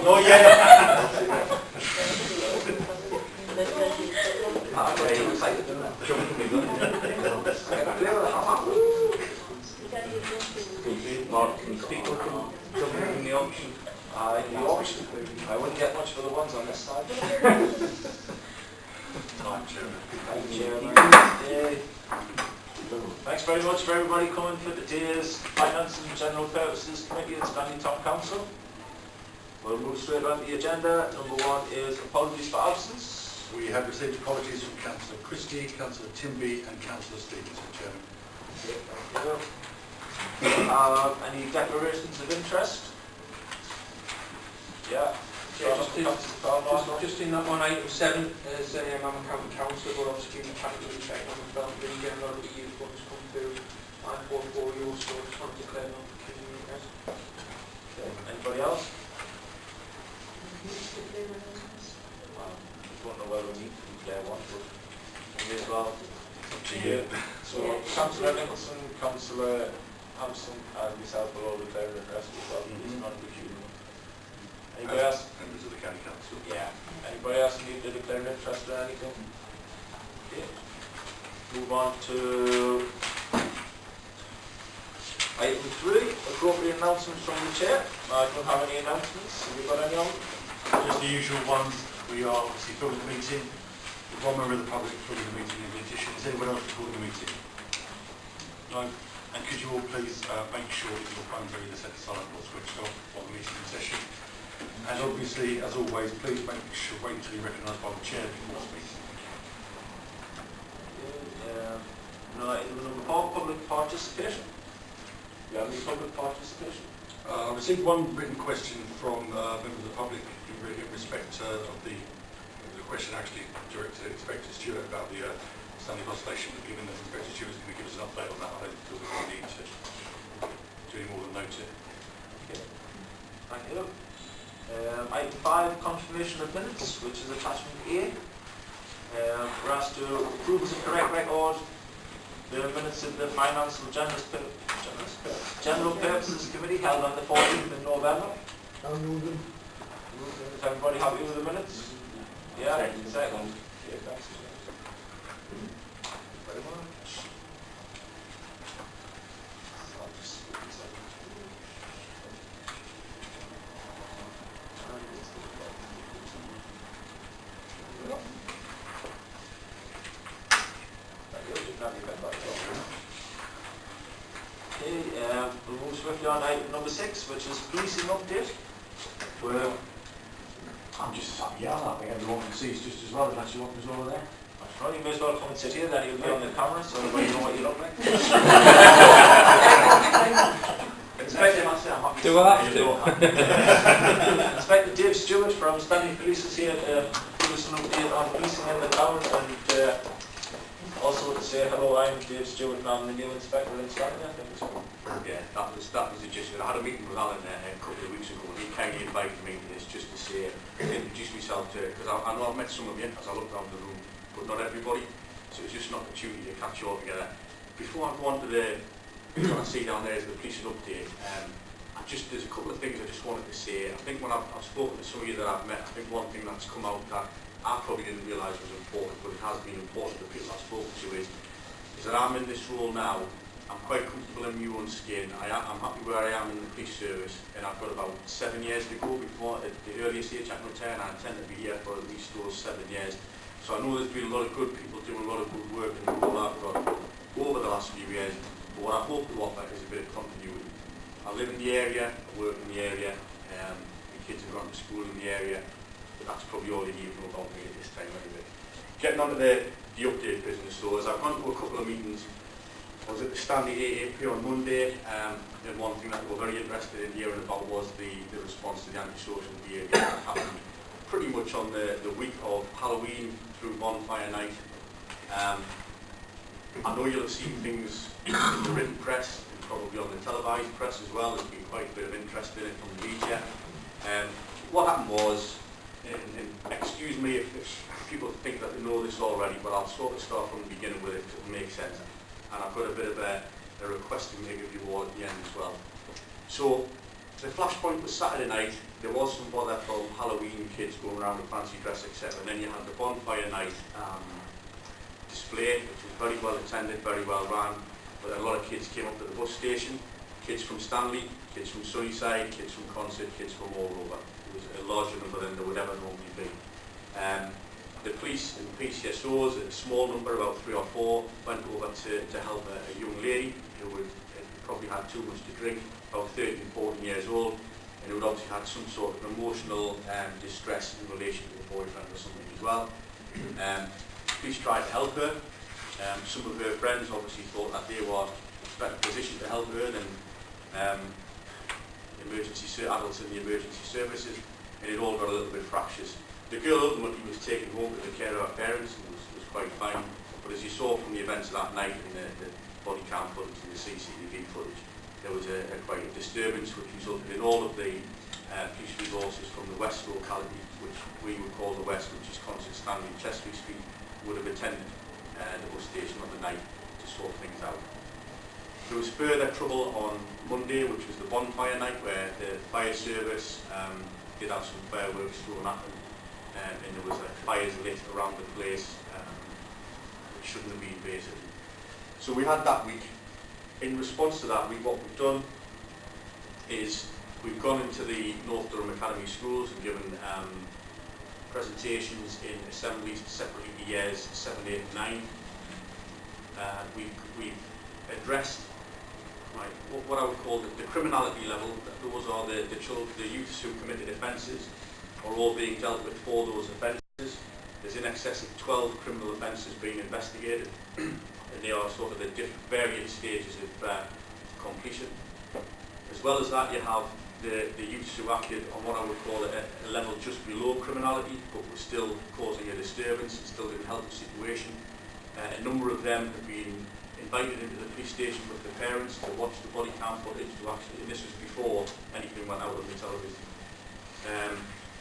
No, yeah. In the auction. In the auction. I wouldn't get much for the ones on this side. Thank you, Chairman. Thanks very much for everybody coming for today's Finance and General Purposes Committee at Stanley Town Council. We'll move straight on the agenda. Number one is apologies for absence. We have received apologies from Councillor Christie, Councillor Timby and Councillor Stevens, Mr. Chairman. Okay, thank you. Any declarations of interest? Yeah. Just in that one, item 7, as I'm a county councillor, but obviously we can't really check on the film, but again, a lot of the youth funds come through my portfolio, so I just want to declare them for you guys. Okay. Anybody else? Well, I don't know whether we need to declare one, but we may as well. So, Councillor Nicholson, Councillor Hampson, and myself will all declare interest as well. It's not peculiar. Anybody else? Members of the County Council. Yeah. Anybody else need to declare an interest in anything? Okay. Move on to item 3, appropriate announcements from the Chair. I don't have any announcements. Have you got any on? Just the usual ones. We are obviously filming the meeting. One member of the public filming the meeting in addition. Is anyone else recording the meeting? No. And could you all please make sure that your phones are either set to silent or switched off while the meeting is in session. And obviously, as always, please wait until you're recognised by the Chair before speaking. No, number 4, public participation. Do you have any public participation? I received one written question from members of the public in respect of the question actually directed at Inspector Stewart about the Stanley Bus Station, but given that Inspector Stewart is going to give us an update on that, I don't feel we need to do any more than note it. Okay. Thank you. Item 5, confirmation of minutes, which is attachment A. We're asked to approve as a correct record the minutes of the Finance and General Purposes Committee held on the 14th of November. Is everybody happy with the minutes? Yeah, second. Okay, thanks. Very much. We'll move swiftly on item number 6, which is policing update. Where I'm just as happy, I think everyone can see it's just as well as actually what was over there. well, you may as well come and sit here, then you'll be on the camera so everybody know what you look like. Do I have to? Inspector Dave Stewart from Stanley Police is here to give us an update on policing in the town, and also to say hello, I'm Dave Stewart and I'm the new inspector in Stanley, I think. Yeah, that was the gist of it. I had a meeting with Alan a couple of weeks ago, and he kindly invited me to this just to say, introduce myself to, because I know I've met some of you as I looked around the room, but not everybody, so it was just an opportunity to catch you all together. Before I go on to what I see down there is the policing update, there's a couple of things I just wanted to say. I think when I've spoken to some of you that I've met, I think one thing that's come out that I probably didn't realise was important, but it has been important to the people I've spoken to is that I'm in this role now. I'm quite comfortable in my own skin. I'm happy where I am in the police service, and I've got about 7 years to go before at the earliest age I can retire, and I intend to be here for at least those 7 years. So I know there's been a lot of good people doing a lot of good work in the role I've got over the last few years, but what I hope to offer is a bit of continuity. I live in the area, I work in the area, my kids have gone to school in the area, but that's probably all you need to know about me at this time anyway. Getting on to the update business, so as I've gone to a couple of meetings, I was at the Stanley AAP on Monday, and one thing that we were very interested in hearing about was the response to the antisocial behaviour that happened pretty much on the week of Halloween through Bonfire Night. I know you'll have seen things in the written press, and probably on the televised press as well. There's been quite a bit of interest in it from the media. What happened was, and excuse me if people think that they know this already, but I'll sort of start from the beginning with it to make sense. And I've got a bit of a request to make of you all at the end as well. So, The flashpoint was Saturday night. There was some bother from Halloween kids going around with fancy dress, etc. And then you had the bonfire night display, which was very well attended, very well run. But a lot of kids came up to the bus station. Kids from Stanley, kids from Sunnyside, kids from Concert, kids from all over. It was a larger number than there would ever normally be. The police and PCSOs, a small number, about 3 or 4, went over to help a young lady who would probably had too much to drink, about 13, 14 years old, and who had obviously had some sort of emotional distress in relation to a boyfriend or something as well. Police tried to help her. Some of her friends obviously thought that they were in a better position to help her than adults in the emergency services, and it all got a little bit fractious. The girl ultimately was taken home to the care of her parents and was quite fine, but as you saw from the events of that night in the body cam footage and the CCTV footage, there was quite a disturbance which resulted in all of the police resources from the west locality, which we would call the west, which is Concert, Stanley, Chester Street, would have attended the bus station on the night to sort things out. There was further trouble on Monday, which was the bonfire night, where the fire service did have some fireworks thrown at them, and there was fires lit around the place, which shouldn't have been basically. So we had that week. In response to that, what we've done is we've gone into the North Durham Academy schools and given presentations in assemblies separately to years 7, 8 and 9. We've addressed what I would call the criminality level. Those are the youths who committed offences are all being dealt with for those offences. There's in excess of 12 criminal offences being investigated, and they are sort of the various stages of completion. As well as that, you have the youths who acted on what I would call a level just below criminality, but were still causing a disturbance and still didn't help the situation. A number of them have been invited into the police station with their parents to watch the body cam footage, and this was before anything went out on the television.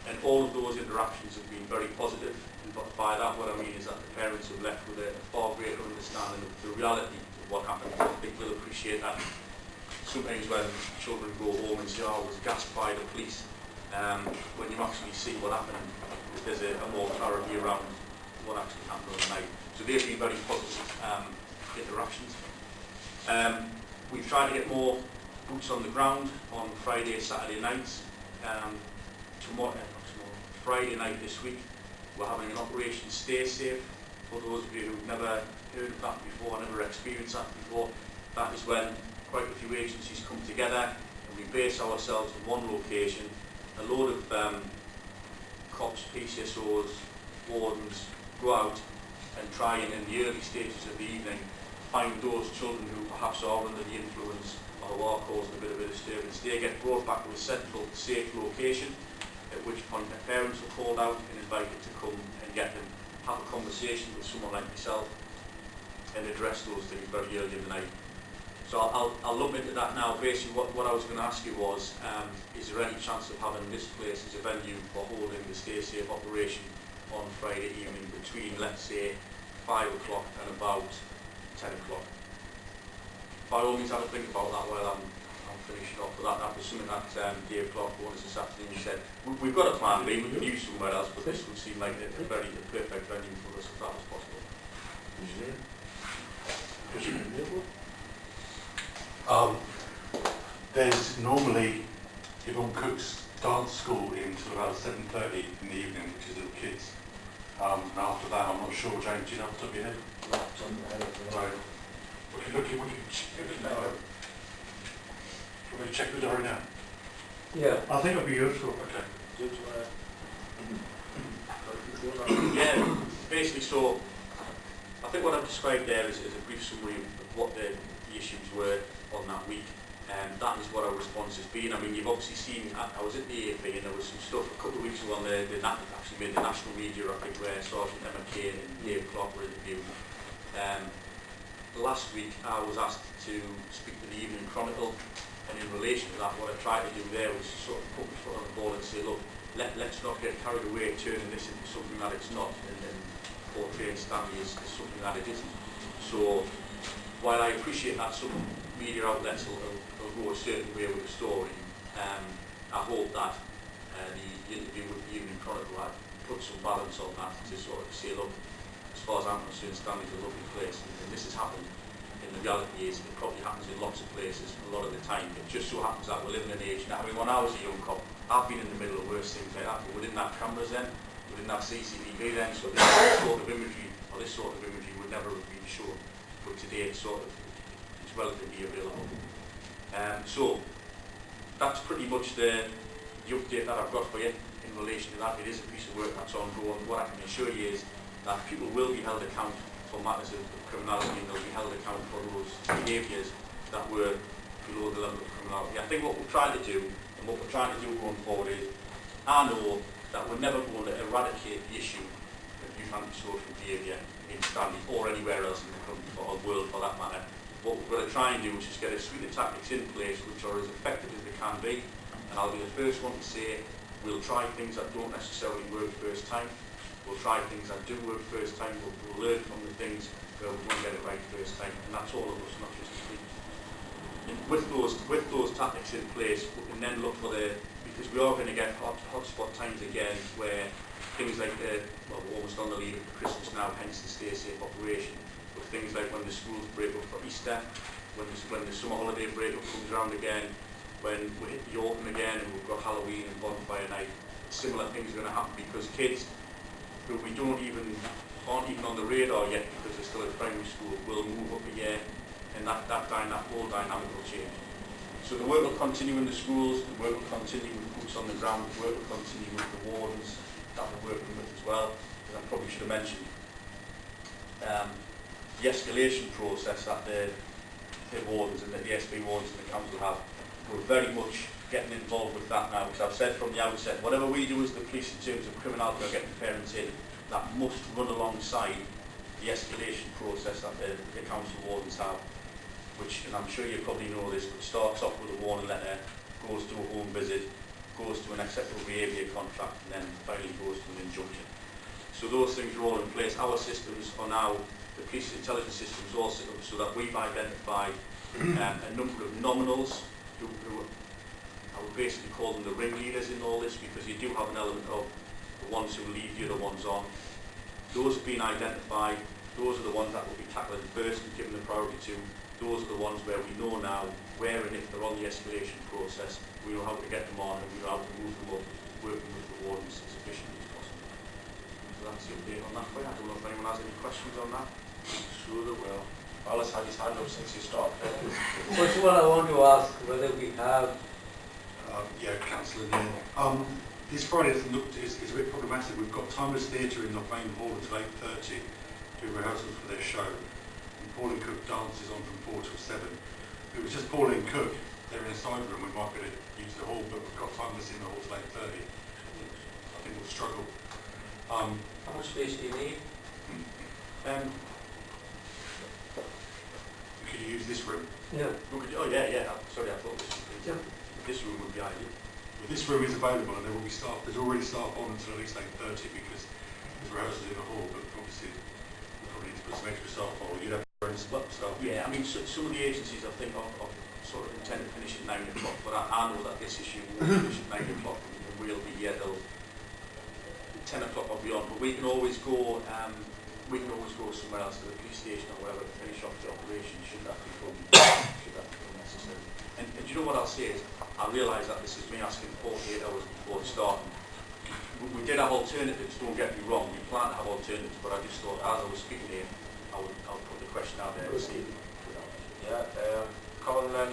And all of those interactions have been very positive, and by that what I mean is that the parents have left with a far greater understanding of the reality of what happened. I think we'll appreciate that. Sometimes when children go home and say, "Oh, I was gassed by the police," when you actually see what happened, there's a more clarity around what actually happened on the night. So they've been very positive interactions. We've tried to get more boots on the ground on Friday, Saturday nights. Friday night this week, we're having an Operation Stay Safe. For those of you who've never heard of that before, never experienced that before, that is when quite a few agencies come together and we base ourselves in one location. A load of cops, PCSOs, wardens go out and try and in the early stages of the evening find those children who perhaps are under the influence or who are causing a bit of a disturbance. They get brought back to a central, safe location, at which point their parents are called out and invited to come and get them, have a conversation with someone like myself and address those things very early in the night. So I'll look into that now. Basically what I was going to ask you was, is there any chance of having this place as a venue for holding the Stay Safe operation on Friday evening between, let's say, 5 o'clock and about 10 o'clock? By all means have a think about that while I'm finishing off. But that was something that Dave Clark wanted us this afternoon. He said, we've got a plan B, we could use somewhere else, but this would seem like a perfect venue for us if that was possible. There's normally, Yvonne Cook's dance school until about 7:30 in the evening, which is little kids. And after that, I'm not sure, James, do you know off the top of your head? Right. We can check the diary now. Yeah. I think it'll be useful. Okay. Yeah, basically, so I think what I've described there is a brief summary of what the issues were on that week, and that is what our response has been. I mean, you've obviously seen, I was at the AFA and there was some stuff a couple of weeks ago on actually made the national media, I think, where Sergeant Emma Kane and Dave Clark were interviewed. Last week I was asked to speak to the Evening Chronicle, and in relation to that, what I tried to do there was to sort of put my foot on the board and say, look, let's not get carried away turning this into something that it's not, and portraying Stanley as something that it isn't. So while I appreciate that some media outlets will go a certain way with the story, hope that the interview with the Evening Chronicle had put some balance on that to sort of say, look, as far as I'm concerned, Stanley's a lovely place, and this has happened. And the reality is, it probably happens in lots of places a lot of the time. It just so happens that we're living in an age now. I mean, when I was a young cop, I've been in the middle of worse things like that, but we didn't have cameras then, we didn't have CCTV then, so this sort of imagery, or this sort of imagery would never have been shown. But today it's sort of, it's relatively available. So that's pretty much the update that I've got for you in relation to that. It is a piece of work that's ongoing. What I can assure you is that people will be held accountable for matters of criminality, and they'll be held accountable for those behaviours that were below the level of criminality. I think what we're trying to do, and what we're trying to do going forward is, I know that we're never going to eradicate the issue of youth antisocial behaviour in Stanley or anywhere else in the country or the world for that matter. What we're going to try and do is just get a suite of tactics in place which are as effective as they can be, and I'll be the first one to say we'll try things that don't necessarily work first time. We'll try things that do work first time. We'll learn from the things where we won't get it right first time, and that's all of us, not just the police. And with those tactics in place, we can then look for because we are going to get hotspot times again where things like well, we're almost on the lead of Christmas now, hence the Stay Safe operation. But things like when the schools break up for Easter, when the summer holiday break up comes around again, when we hit the autumn again and we've got Halloween and bonfire night, similar things are going to happen because kids who we aren't even on the radar yet because they're still at primary school will move up a year, and that whole dynamic will change. So the work will continue in the schools, the work will continue with boots on the ground, the work will continue with the wardens that we're working with as well, as I probably should have mentioned. The escalation process that the wardens and the SB wardens and the council have, we're very much getting involved with that now, because I've said from the outset, whatever we do as the police in terms of criminality or getting parents in, that must run alongside the escalation process that the council wardens have, which, and I'm sure you probably know this, but starts off with a warning letter, goes to a home visit, goes to an acceptable behaviour contract, and then finally goes to an injunction. So those things are all in place. Our systems are now, the police intelligence systems all set up so that we've identified a number of nominals who I would basically call them the ringleaders in all this, because you do have an element of the ones who lead the other ones on. Those have been identified. Those are the ones that will be tackled first and given the priority to. Those are the ones where we know now where and if they're on the escalation process, we know how to get them on and we know how to move them up, working with the wardens as efficiently as possible. So that's the update on that for you. I don't know if anyone has any questions on that. Sure there will. Alice had his hand up since you started. First of all, I want to ask whether we have yeah, Councillor Neil. This Friday is a bit problematic. We've got Timeless Theatre in the main hall until 8:30 doing rehearsals for their show. And Paul and Cook dances on from 4 till 7. If it was just Paul and Cook, they're in a side room, we might be able to use the hall, but we've got Timeless in the hall till 8:30. I think we'll struggle. how much space do you need? We could use this room. Yeah. Oh yeah. Sorry, I thought this room would be ideal. But this room is available and there will be staff. There's already staff on until at least 8:30 because there's rehearsals in the hall, but obviously we probably need to put some extra staff on. You'd have your own staff. Yeah, I mean, some of the agencies I think are sort of intend to finish at 9 o'clock, but I know that this issue won't finish at 9 o'clock and we'll be here till 10 o'clock or beyond, but we can always go somewhere else, to the police station or whatever, to finish off the operation should that become necessary. And do you know what I'll say is, I realise that this is me asking 48 hours before starting. We did have alternatives, don't get me wrong, we planned to have alternatives, but I just thought as I was speaking here, I'll put the question out there and see. Colin, I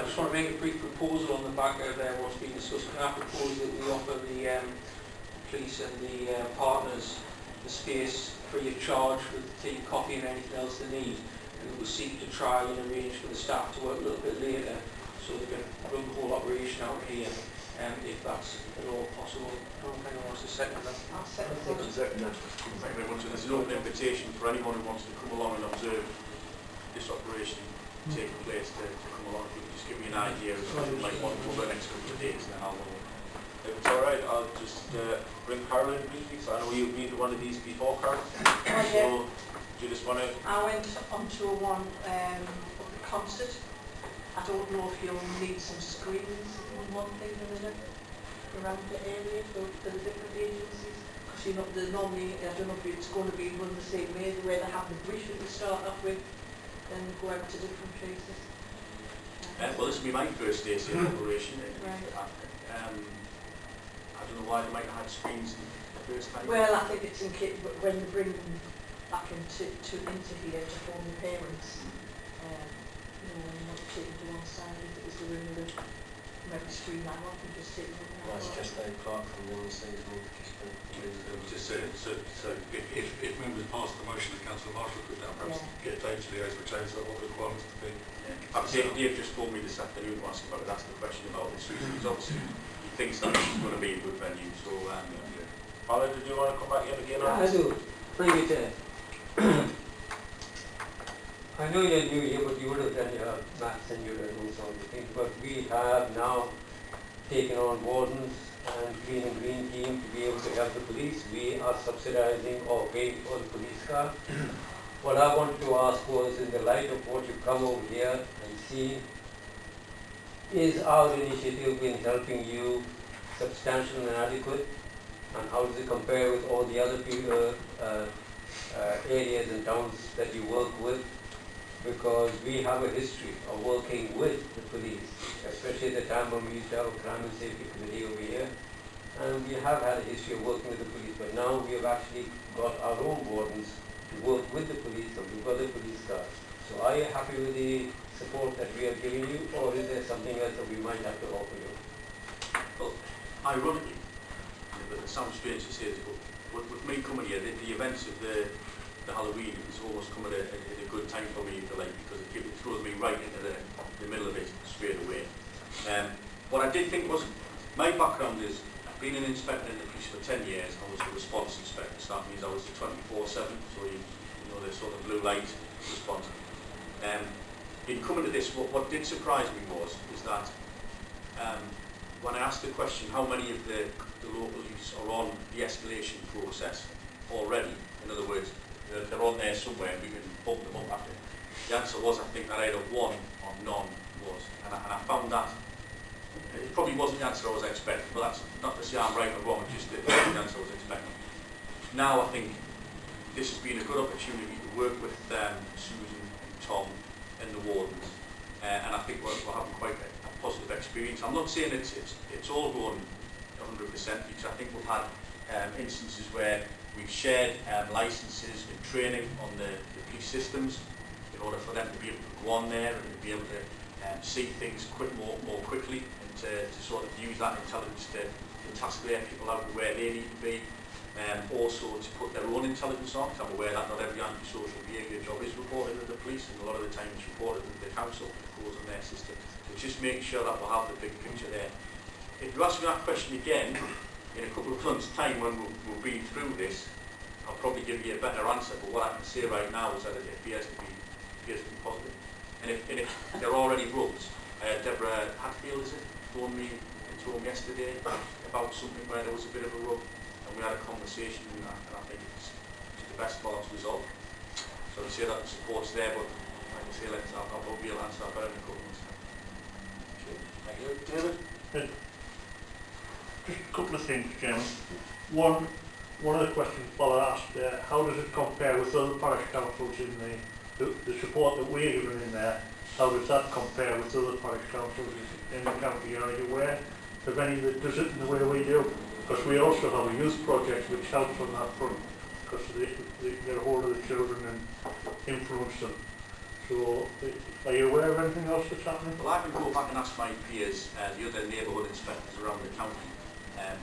just want to make a brief proposal on the back of what's been discussed. Can I propose that we offer the police and the partners the space free of charge with tea, coffee and anything else they need, and we'll seek to try and arrange for the staff to work a little bit later so they can run the whole operation out here, if that's at all possible. I don't know if anyone wants to second that. I'll second Thank you very much. And there's an open invitation for anyone who wants to come along and observe this operation taking place to come along. If you could just give me an idea of what you might want over the next couple of days, then I'll know. if it's alright, I'll just bring Carol in briefly, so I know you've been to one of these before, Carol. Yeah. So, do you just want to... I went onto one concert I don't know if you'll need some screens on one thing or another around the area for the different agencies. Because you know, normally, I don't know if it's going to be run the same way, where they have the briefing to start off with, then go out to different places. Well, this will be my first day in operation. Right. I don't know why they might have had screens the first time. Well, I think it's in case when they bring them back into here to form the parents, you know, when you're not taken to one side, if it was the room with the maybe stream that off and just take them. That's just a clerk from one of the things we'll Just so if members pass the motion that Councillor Marshall put down, perhaps get Dave to liaise with James about what the requirements to be. Dave just phoned me this afternoon to ask about it. That's the question about this. Because obviously he thinks that this is going to be a good venue. So, Alan, did you want to come back in again? I do. Thank you, Chair. I know you're new here, but you would have done your maths and you would have known some of the things. But we have now taken on wardens and clean and green team to be able to help the police. We are subsidising or paying for the police car. What I wanted to ask was, in the light of what you've come over here and seen, is our initiative been helping you substantial and adequate? And how does it compare with all the other people, areas and towns that you work with? Because we have a history of working with the police, especially at the time when we used to have a crime and safety committee over here. And we have had a history of working with the police, but now we have actually got our own wardens to work with the police, and we've got the police cars. So are you happy with the support that we are giving you, or is there something else that we might have to offer you? well, ironically, it sounds strange to say this, but with me coming here, the events of the Halloween has almost come at a good time for me, if you like, because it throws me right into the middle of it straight away. What I did think was, my background is, I've been an inspector in the police for 10 years. I was a response inspector, so that means I was the 24/7, so you know, the sort of blue light response. In coming to this, what did surprise me was that when I asked the question, how many of the local youths are on the escalation process already, in other words, they're on there somewhere and we can bump them up after. The answer was, I think, that either one or none was. And I found that, it probably wasn't the answer I was expecting, but that's not to say I'm right or wrong, it's just the answer I was expecting. Now I think this has been a good opportunity to work with Susan and Tom and the wardens, and I think we're having quite a positive experience. I'm not saying it's all going 100%, because I think we've had instances where we've shared licences and training on the police systems in order for them to be able to go on there and to be able to see things more quickly, and to sort of use that intelligence to task their people out where they need to be, also to put their own intelligence on. I'm aware that not every antisocial behaviour job is reported to the police, and a lot of the time it's reported to the council, it goes on their system. So just make sure that we'll have the big picture there. If you ask me that question again, in a couple of months' time when we'll be through this, I'll probably give you a better answer, but what I can say right now is that it appears to be positive. And if there are already rugs, Deborah Hatfield, is it, phoned me into home yesterday about something where there was a bit of a rug, and we had a conversation, and I think it's the best part to resolve. So I'd say that the support's there, but like I say, I'll probably be able to answer that better in a couple of months' time. Thank you. David? Just a couple of things, Chairman. One of the questions Paul asked, how does it compare with other parish councils in the support that we're giving in there? How does that compare with other parish councils in the county? Are you aware of any that does it in the way we do? Because we also have a youth project which helps on that front, because they get a hold of the children and influence them. So, are you aware of anything else that's happening? Well, I can go back and ask my peers, the other neighbourhood inspectors around the county,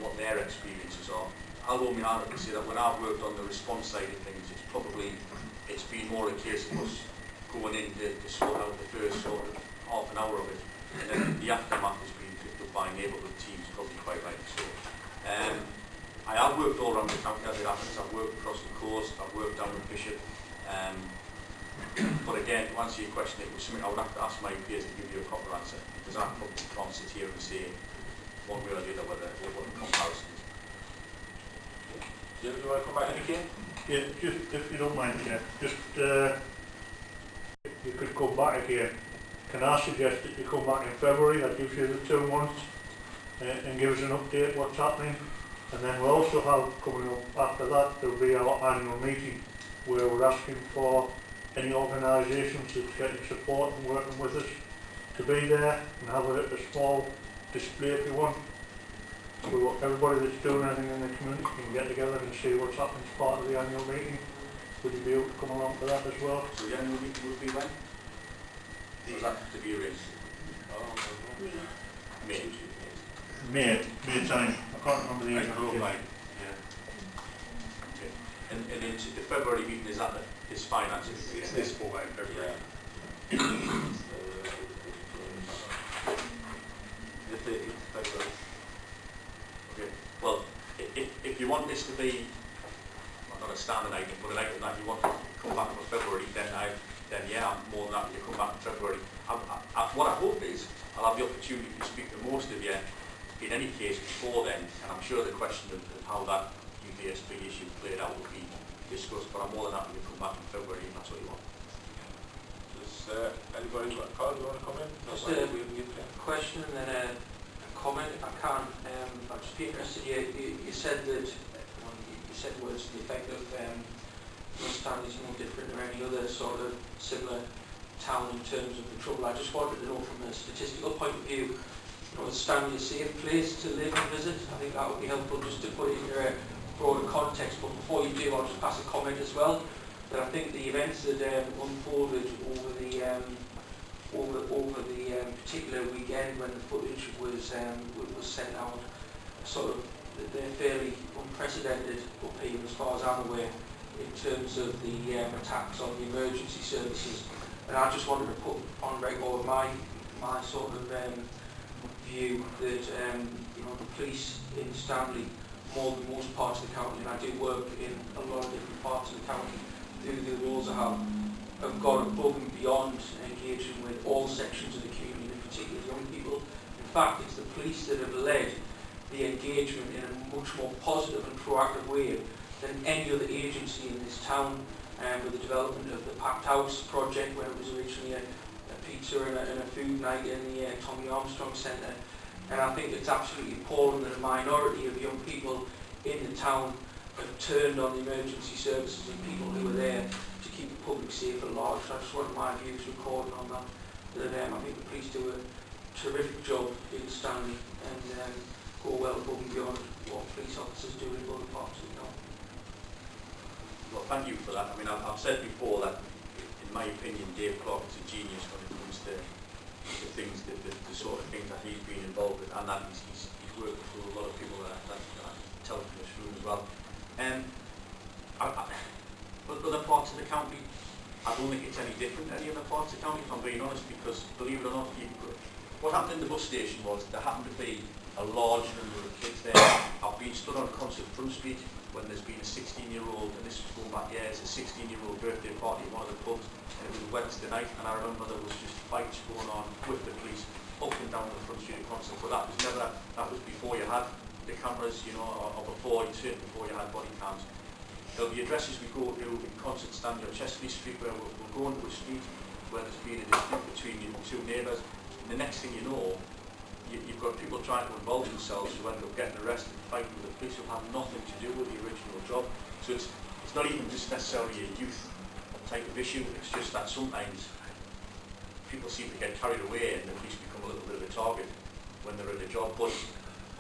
what their experiences are. I'll hold my hand up and say that when I've worked on the response side of things, it's been more a case of us going in to sort out the first sort of half an hour of it, and then the aftermath has been picked up by neighbourhood teams, probably quite right. So, I have worked all around the county as it happens. I've worked across the coast, I've worked down in Bishop. But again, to answer your question, it was something I would have to ask my peers to give you a proper answer, because I can't sit here and say one way or the other what the comparison is. David, do you want to come back in again? Yeah, just if you don't mind, Chair, just you could come back again can I suggest that you come back in February, that gives you the 2 months, and give us an update what's happening. And then we'll also have, coming up after that, there'll be our annual meeting where we're asking for any organisations that's getting support and working with us to be there and have a small display if you want. So everybody that's doing anything in the community can get together and see what's happening as part of the annual meeting. Would you be able to come along to that as well? So the annual meeting would be when? Was that to be arranged? May. May time. I can't remember the exact date. Right. Yeah. Okay. And into the February meeting, is that this finance? It's this format in February. The 30th of February. Okay. Well, if you want this to be not a standing item, but an item that you want to come back for February, then yeah, I'm more than happy to come back in February. What I hope is I'll have the opportunity to speak to most of you in any case before then, and I'm sure the question of how that UBSB issue played out will be discussed, but I'm more than happy to come back in February if that's what you want. Does anybody got a card you want to come in? Just a question and then a comment if I can. I'm just interested, you said that, you said words to the effect of Stanley's no different or any other sort of similar town in terms of the trouble. I just wanted to know from a statistical point of view, is Stanley a safe place to live and visit? I think that would be helpful just to put it in a broader context. But before you do, I'll just pass a comment as well. That I think the events that unfolded over the particular weekend when the footage was sent out, sort of they're fairly unprecedented up here as far as I'm aware in terms of the attacks on the emergency services. And I just wanted to put on record my sort of view that the police in Stanley, more than most parts of the county, and I do work in a lot of different parts of the county, the roles I have gone above and beyond engaging with all sections of the community, in particular young people. In fact, it's the police that have led the engagement in a much more positive and proactive way than any other agency in this town, with the development of the Packed House project, where it was originally a pizza and a food night in the Tommy Armstrong Centre. And I think it's absolutely appalling that a minority of young people in the town have turned on the emergency services and people who are there to keep the public safe at large. So I just wanted my views recorded on that. I think the police do a terrific job in Stanley and go well above and beyond what police officers do in other parts of the town. Well, thank you for that. I mean, I've said before that, in my opinion, Dave Clark is a genius when it comes to the things, the sort of things that he's been involved with, and that he's worked with a lot of people that tell from this room as well. But other parts of the county, I don't think it's any different than any other parts of the county, if I'm being honest, because believe it or not, what happened in the bus station was there happened to be a large number of kids there. I've been stood on Concert Front Street when there's been a 16-year-old, and this was going back years, a 16-year-old birthday party at one of the pubs, and it was Wednesday night, and I remember there was just fights going on with the police up and down the Front Street of Concert, but that was before you had the cameras, or before you had body cams. There'll be addresses we go to in Concert Stand on Chesley Street where we'll go into a street where there's been a dispute between two neighbours, and the next thing you know, you've got people trying to involve themselves who end up getting arrested and fighting with the police who have nothing to do with the original job. So it's not even just necessarily a youth type of issue, it's just that sometimes people seem to get carried away and the police become a little bit of a target when they're in a job. But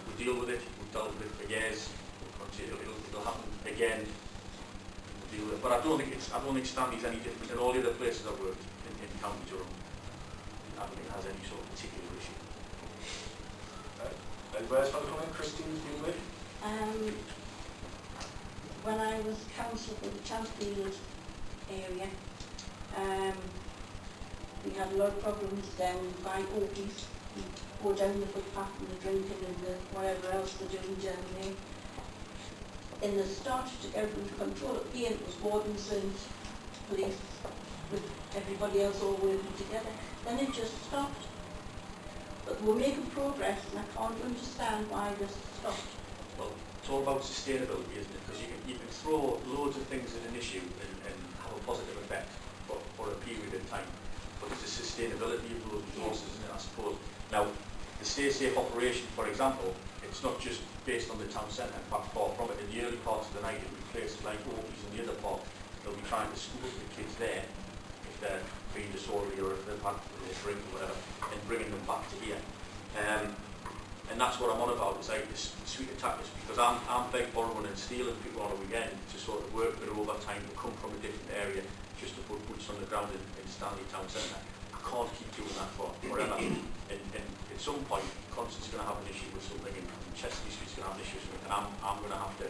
we deal with it, we've dealt with it for years, it'll happen again, we'll deal with it. But I don't think Stanley's any different than all the other places I've worked in County Durham. I don't think it has any sort of particular issue. Anybody else want to come in? Christine's been with? When I was councillor for the Champfield area, we had a lot of problems down by Oakies. We go down the footpath and the drinking and the whatever else they're doing generally. In the start, to get under control at the end, it was wardens and police with everybody else all working together. Then it just stopped. But we're making progress, and I can't understand why this stopped. Well, it's all about sustainability, isn't it? Because you can throw loads of things at an issue and have a positive effect for a period of time. but it's the sustainability of those resources, isn't it, I suppose. Now, the Stay Safe operation, for example, it's not just based on the town centre, in fact far from it. In the early parts of the night, it'll be places like Orkies and the other part, they'll be trying to school the kids there if they're being disorderly or if they've had a drink or whatever, and bringing them back to here. And that's what I'm on about, it's like this sweet attackers, because I'm big borrowing and stealing people on a weekend to sort of work their overtime to come from a different area just to put boots on the ground in Stanley Town Centre. I can't keep doing that forever. And at some point, Constance's going to have an issue with something, and Chesley Street's going to have an issue with something, and I'm going to have to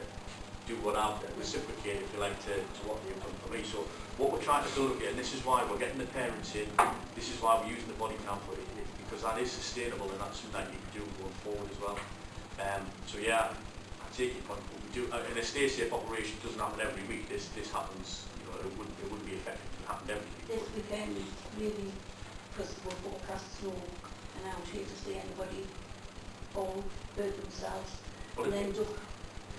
do what I've done, reciprocate, if you like, to what they've done for me. So what we're trying to do here, and this is why we're getting the parents in, this is why we're using the body cam for it, because that is sustainable and that's something that you can do going forward as well. So yeah, I take your point. What we do, an Stay Safe operation doesn't happen every week. This happens, you know, it wouldn't be effective if it happened every week. This weekend, really, because we're forecast snow, and I don't hate to see anybody all hurt themselves. But And then just,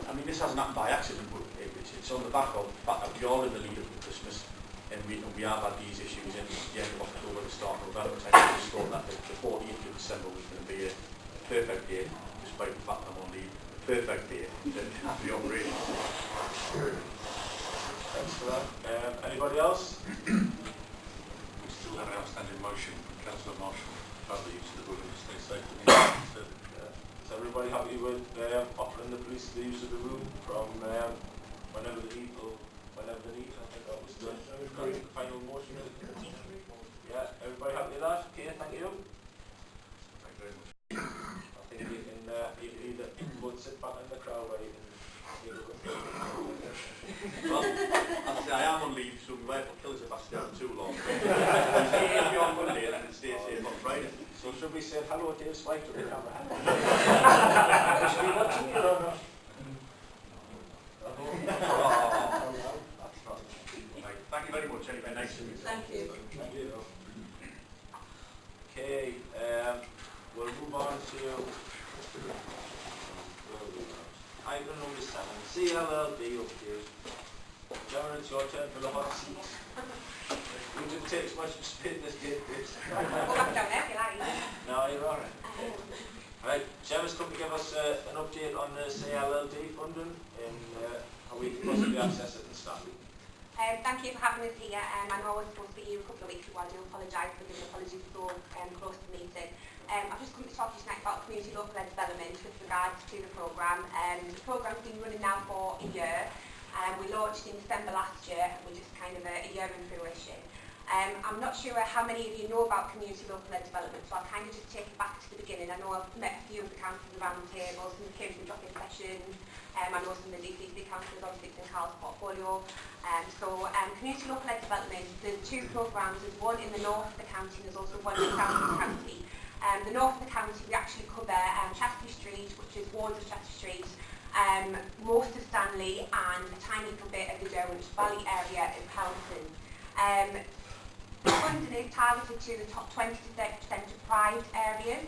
I mean, this hasn't happened by accident, but it's on the back of the fact that we are in the lead up to Christmas, and we have had these issues in the end of October, the start of November. I just thought that the 14th of December was going to be a perfect day, despite the fact that I'm on leave. A perfect day to have the operation. Thanks for that. Anybody else? We still have an outstanding motion from Councillor Marshall about the use of the building to stay safe. Is everybody happy with offering the police the use of the room from whenever they need? I think that was the final motion. Yeah, everybody happy with that? Okay, thank you. Thank you very much. I think you can either both sit back in the crowd or you can Well, I am on leave, so my wife will kill us if I stay on too long. If you're on Monday and then Stay Safe on Friday. So should we say hello Dave Spike to the camera? Should we watching you or not? Thank you very much. Anyway, nice to meet you. thank you. Thank you. Okay, we'll move on to item number 7, CLLD update. Gentlemen, it's your turn for the hot seat. We didn't take as much spin this game, please. No, you're all right. Right, Gemma's come to give us an update on the CLLD funding and how we can possibly access it and stuff. Thank you for having us here. I know I was supposed to be here a couple of weeks ago. I do apologise for giving apologies so close to the meeting. I've just come to talk to you tonight about community local-led development with regards to the programme. The programme's been running now for a year. We launched in December last year and we're just kind of a year in fruition. I'm not sure how many of you know about community local-led development, so I'll kind of just take it back to the beginning. I know I've met a few of the councillors around the table, some came from drop-in sessions. I know some of the DCC councillors, obviously it's in Carl's portfolio. Community local-led development, there's 2 programmes. There's one in the north of the county and there's also one in the south of the county. The north of the county we actually cover Chastity Street, which is wards of Chastity Street, most of Stanley and a tiny little bit of the Derwentside Valley area in Houghton. The funding is targeted to the top 20 to 30% deprived areas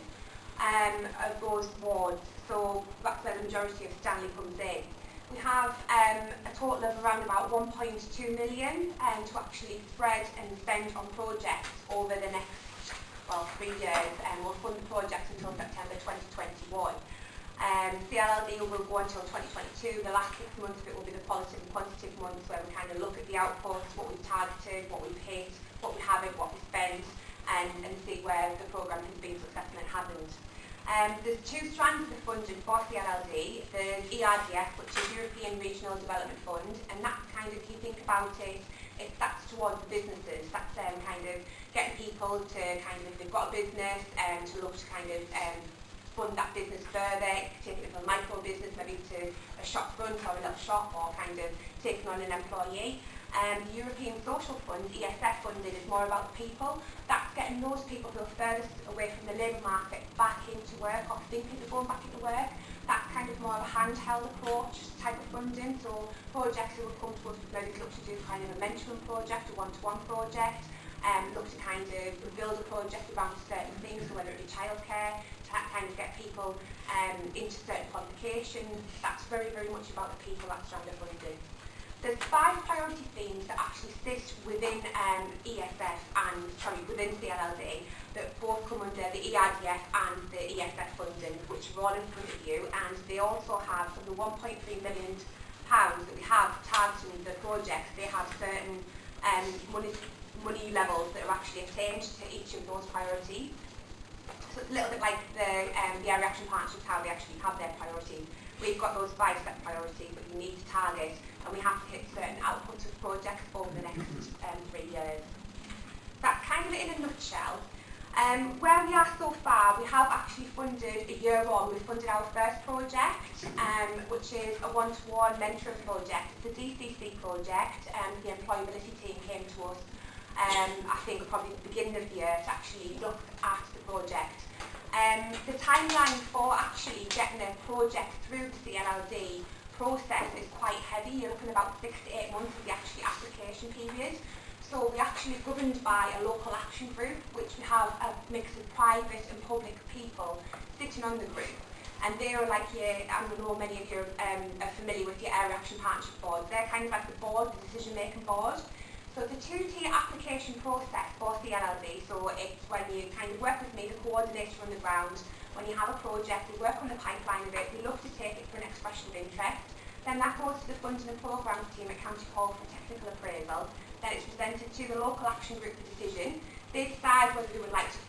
of those wards, so that's where the majority of Stanley comes in. We have a total of around about 1.2 million to actually spread and spend on projects over the next 3 years, and we'll fund the project until September 2021. CLLD will go until 2022. The last 6 months of it will be the positive and quantitative months where we kind of look at the outputs, what we've targeted, what we've hit, what we haven't, what we spent, and see where the programme has been successful and hasn't. There's 2 strands of the funding for CLLD. There's ERDF, which is European Regional Development Fund, and that's kind of, if you think about it, that's towards businesses. That's kind of getting people to kind of, if they've got a business, to look to kind of fund that business further, taking it from a micro business maybe to a shop front or a little shop, or kind of taking on an employee. The European Social Fund, ESF funding, is more about the people. That's getting those people who are furthest away from the labour market back into work, or thinking of going back into work. That's kind of more of a handheld approach type of funding. So projects who will come to us maybe look to do kind of a mentoring project, a one-to-one project, look to kind of build a project around certain things, so whether it be childcare, to kind of get people into certain qualifications. That's very, very much about the people, that strand of funding. There's 5 priority themes that actually sit within ESF and, within CLLD that both come under the EIDF and the ESF funding, which are all in front of you, and they also have, from the £1.3 million that we have targeting the projects, they have certain money levels that are actually attained to each of those priorities. So it's a little bit like the area action partnerships, how they actually have their priorities. We've got those 5 set priorities that we need to target, and we have to hit certain outputs of projects over the next 3 years. That's kind of it in a nutshell. Where we are so far, we have actually funded a year on. We've funded our first project, which is a one-to-one mentoring project. It's a DCC project. The employability team came to us, I think probably at the beginning of the year, to actually look at the project. The timeline for actually getting a project through the CLLD process is quite heavy. You're looking about 6 to 8 months of the actually application period. So we're actually governed by a local action group, which we have a mix of private and public people sitting on the group. And they're like I know many of you are familiar with your area action partnership board. They're kind of like the board, the decision-making board. So it's a 2-tier application process for CLLD. So it's when you kind of work with me, the coordinator on the ground. When you have a project, we work on the pipeline of it. We look to take it for an expression of interest. Then that goes to the funding and programmes team at County Hall for technical appraisal. Then it's presented to the local action group for decision. They decide whether they would like to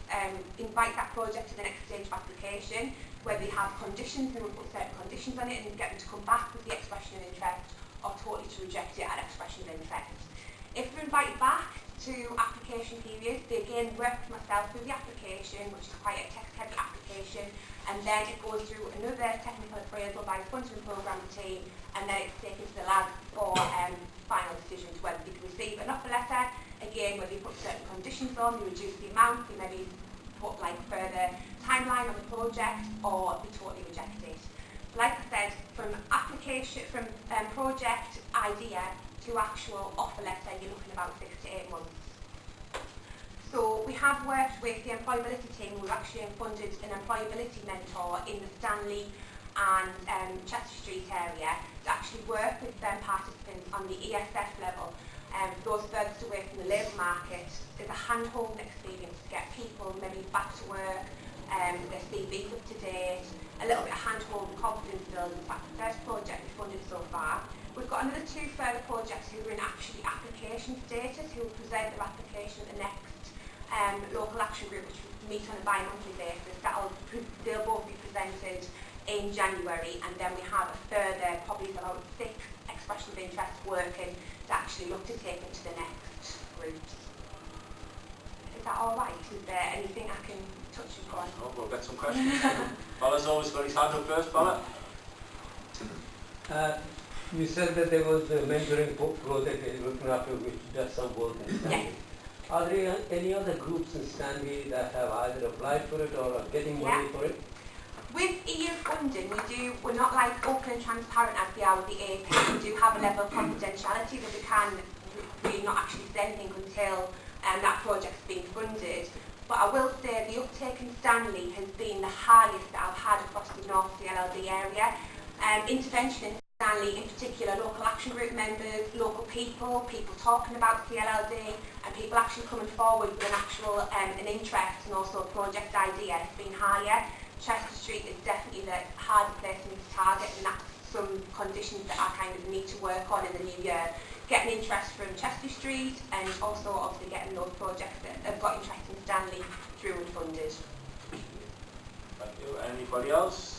invite that project to the next stage of application, whether they have conditions, and we put certain conditions on it and get them to come back with the expression of interest, or totally to reject it at expression of interest. If they're invited back to application period, they again work with myself through the application, which is quite a text-heavy application, and then it goes through another technical appraisal by the funding and programme team, and then it's taken to the lab for final decisions, whether they can receive an offer letter, again, whether you put certain conditions on, you reduce the amount, you maybe put like further timeline on the project, or they totally reject it. Like I said, from application, from project idea to actual offer letter, you're looking about 6 to 8 months. So we have worked with the employability team. We've actually funded an employability mentor in the Stanley and Chester Street area to actually work with participants on the ESF level. Those furthest away from the labour market, there's a hand-holding experience to get people maybe back to work, their CVs up to date, a little bit of hand-holding, confidence building. In fact, the first project we've funded so far. We've got another 2 further projects who are in actually application status, who will present their application at the next local action group, which we meet on a bi-monthly basis. They'll both be presented in January, and then we have a further, probably about 6 expression of interest working to actually look to take them to the next groups. Is that all right? Is there anything I can touch upon? Oh, we'll get some questions. Bella's always got his hand up first, Bella. You said that there was a mentoring project that you're looking after, which does some work in Stanley. Yes. Are there any other groups in Stanley that have either applied for it or are getting money for it? With EU funding, we're not like open and transparent as we are with the AP. We do have a level of confidentiality that we can really not actually say anything until that project's been funded. But I will say the uptake in Stanley has been the highest that I've had across the North CLLD area. Intervention in Stanley, in particular, local action group members, local people talking about CLLD, and people actually coming forward with an actual an interest and also a project idea has been higher. Chester Street is definitely the harder place for me to target, and that's some conditions that I kind of need to work on in the new year. Getting interest from Chester Street, and also obviously getting those projects that have got interest in Stanley through and funded. Thank you. Anybody else?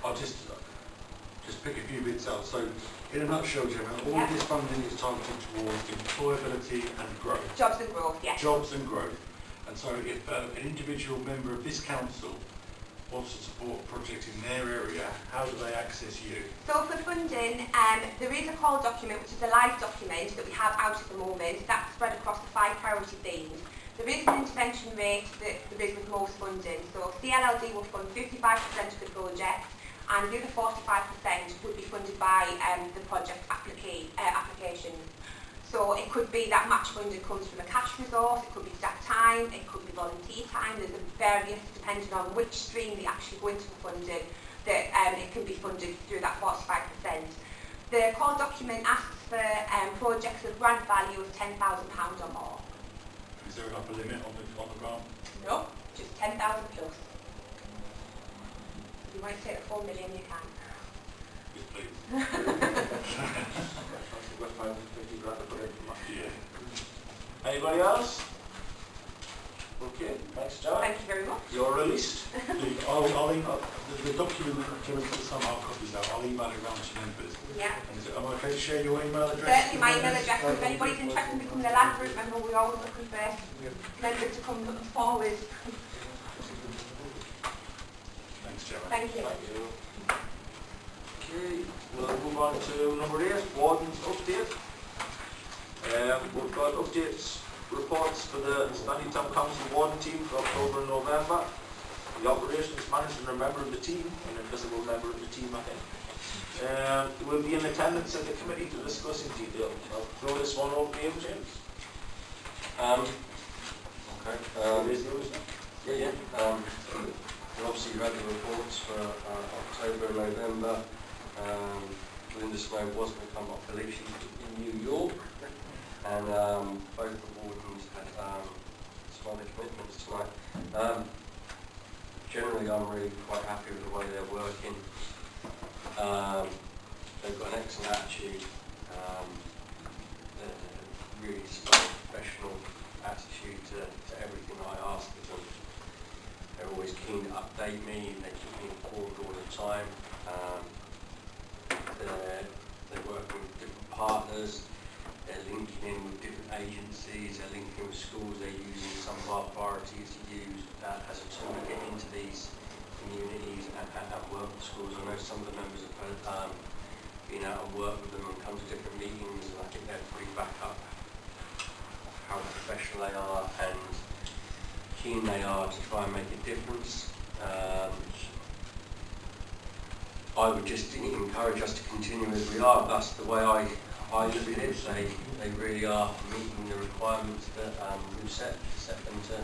I'll just pick a few bits out. So, in a nutshell, Gemma, all of this funding is targeted towards employability and growth. Jobs and growth, yes. Jobs and growth. And so, if an individual member of this council wants to support a project in their area, how do they access you? So for funding, there is a call document, which is a live document that we have out at the moment. That's spread across the 5 priority themes. There is an intervention rate that there is with most funding. So CLLD will fund 55% of the project, and the other 45% would be funded by the project applications. So it could be that match funding comes from a cash resource, it could be staff time, it could be volunteer time. There's various depending on which stream they actually go into funding. that it can be funded through that 45%. The core document asks for projects with grant value of £10,000 or more. Is there an upper limit on the grant? No, just 10,000 plus. If you want to take the 4 million, you can. Yes, please. We're fine with 50 grand to put in for that. Yeah. Anybody else? Okay, thanks, John. Thank you very much. You're released. I'll email the document that Jimmy put some hard copies out. I'll email it around to members. Yeah. And am I okay to share your email address? Certainly, my email address. If anybody's interested in becoming a land group member, we're always looking for members to come forward. Thanks, Gemma. Thank you. Thank you. Okay, we'll move on to number 8, Warden's update. We've got updates, reports for the Stanley Town Council Warden team for October and November. The operations manager and a member of the team, an invisible member of the team, I think, will be in attendance at the committee to discuss in detail. I'll throw this one over to you, James. Okay. Yeah. Obviously, you had the reports for October and November. Linda Snow was going to come up for election in New York, and both the wardens had some other commitments tonight. Generally, I'm really quite happy with the way they're working. They've got an excellent attitude. They're really display a professional attitude to everything I ask of them. They're always keen to update me. They keep me informed all the time. They're working with different partners. They're linking in with different agencies. They're linking in with schools. They're using some of our priorities to use as a tool to get into these communities and work with schools. I know some of the members have been out and worked with them and come to different meetings, and I think they're pretty back up how professional they are and keen they are to try and make a difference. I would just encourage us to continue as we are. That's the way I look at it. They really are meeting the requirements that we've set them to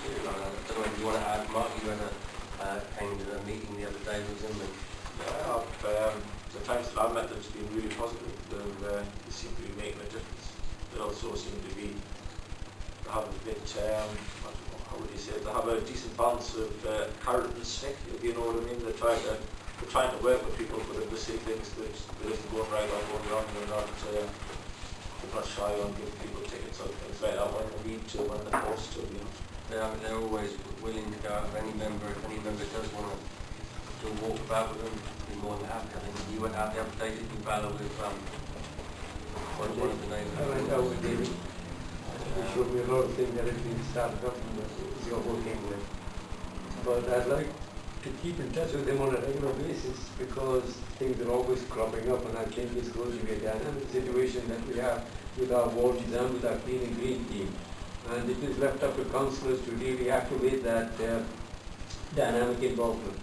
do. I don't know if you want to add, Mark, you came to a meeting the other day with them. The times that I've met them have been really positive. They seem to be making a difference. They also seem to be have a bit, how would you say it? They have a decent balance of carrot and stick, if you know what I mean. They're trying to work with people, but if they see things that isn't going right or going wrong, they're not shy on giving people tickets or things like that when they need to, when they're forced to, you know. They're always willing to go out with any member. If any member does want to do a walk about with them, be more than happy. I think you went out the other day, didn't you, Bala, with one of the neighbours? I went out with David. He showed me a lot of things that have been started up and you're working with. But I'd like to keep in touch with them on a regular basis because things are always cropping up, and I think it's going to be a dynamic situation that we have with our wardens and with our clean and green team. And it is left up to councillors to really activate that dynamic involvement.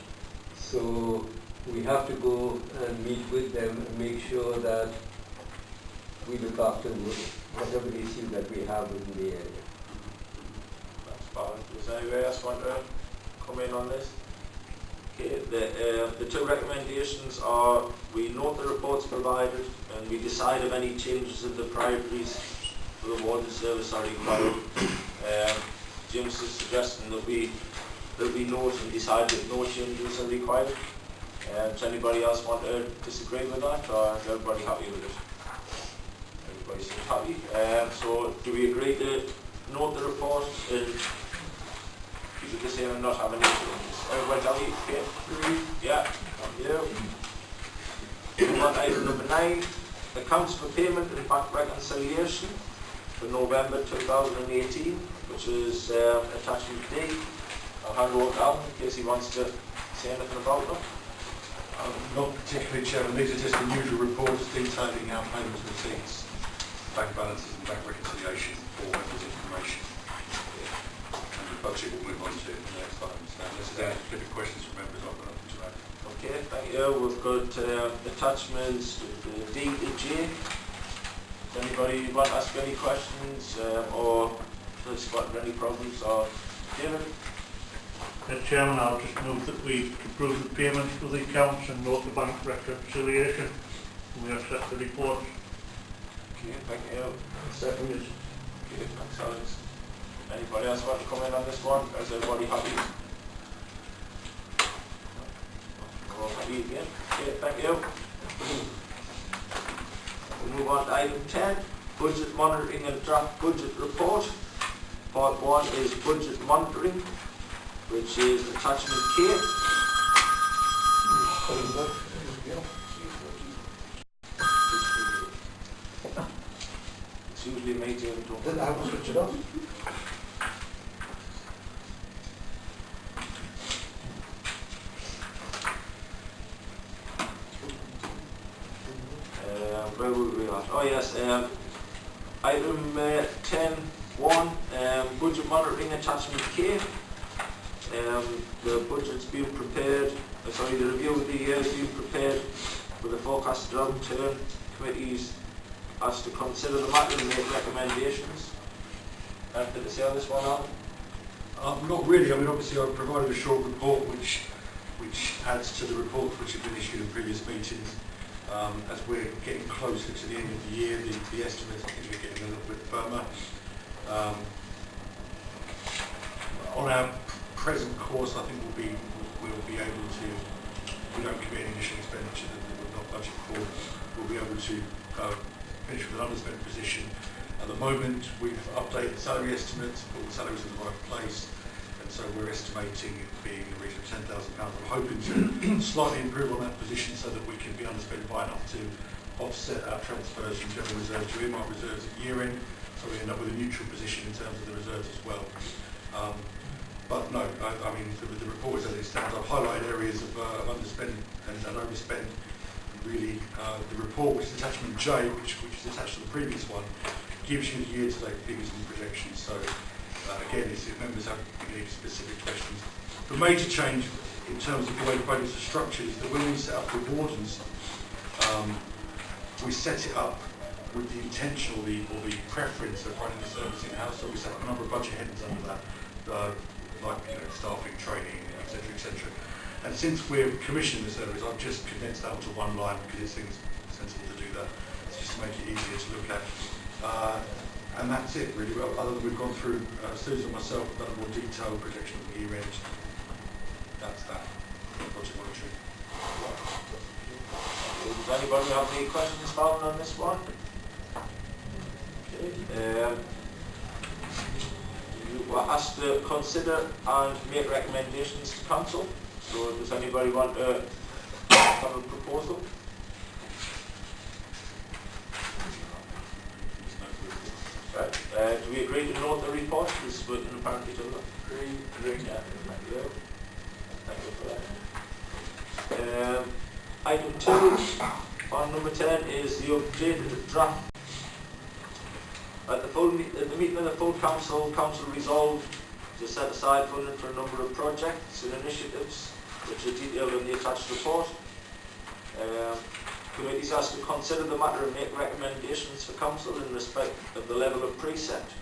So we have to go and meet with them and make sure that we look after whatever issue that we have within the area. That's fine. Does anybody else want to come in on this? Okay, the two recommendations are we note the reports provided and we decide if any changes in the priorities for the warden service are required. James is suggesting that we note and decide if no changes are required. Does anybody else want to disagree with that, or is everybody happy with it? Everybody seems happy. So do we agree to note the report and keep it the same and not have any changes? Everybody happy? Okay. Yeah. Thank you. Move on to item number 9, accounts for payment and bank reconciliation for November 2018, which is attachment D. I'll hand over to Alan in case he wants to say anything about them. Not particularly, Chairman. These are just the usual reports detailing our payments and receipts, bank balances and bank reconciliation for members' information. And the budget will move on to the next item. So unless there are specific questions from members, I've got nothing to add. Okay, thank you. We've got attachments D to J. Does anybody want to ask any questions or has got any problems? Or David? Chairman, I'll just move that we approve the payment for the accounts and note the bank reconciliation. We accept the report. Okay, thank you. Seconded. Okay, thanks Alex. Anybody else want to come in on this one? Is everybody happy? We're all happy again. Okay, thank you. We move on to item 10, budget monitoring and draft budget report. Part 1 is budget monitoring, which is attachment K. It's usually me doing it. Didn't have to switch it off. Where were we at? Oh yes, item 10.1, budget monitoring attachment K. The budget's being prepared, the review of the year is being prepared with the forecasted downturn. Committees asked to consider the matter and make recommendations. Anything to say on this one, Alan? Not really. I mean, obviously I've provided a short report which adds to the reports which have been issued in previous meetings. As we're getting closer to the end of the year, the estimates I think are getting a little bit firmer. On our present course, I think we'll be able to, if we don't commit any additional expenditure that we're not budget for, we'll be able to finish with an underspent position. At the moment, we've updated salary estimates, put the salaries in the right place, and so we're estimating it being in the region of £10,000. I'm hoping to slightly improve on that position so that we can be underspent by enough to offset our transfers from general reserves to earmark reserves at year end, so we end up with a neutral position in terms of the reserves as well. But no, I mean, the report as it stands, I've highlighted areas of underspend and overspend. Really, the report, which is attachment J, which is attached to the previous one, gives you the year-to-date figures and projections. So again, if members have any specific questions. The major change in terms of the way the budgets are structured is that when we set up the wardens, we set it up with the intention or the preference of running the service in-house. So we set up a number of budget headings under that, like staffing, training, etc., etc. And since we're commissioning the service, I've just condensed that onto one line because it seems sensible to do that. It's just to make it easier to look at. And that's it really. Well, other than we've gone through, Susan and myself have done a more detailed projection of the year end. That's that. Project monitoring. Does anybody have any questions found on this one? Okay. You were asked to consider and make recommendations to council. So does anybody want to have a proposal? Right. Do we agree to note the report? This is working apparently to agree. Yeah. Thank you. Thank you for that. Item 2 on number 10 is the updated draft. At the meeting of the full council resolved to set aside funding for a number of projects and initiatives which are detailed in the attached report. Committees asked to consider the matter and make recommendations for council in respect of the level of precept.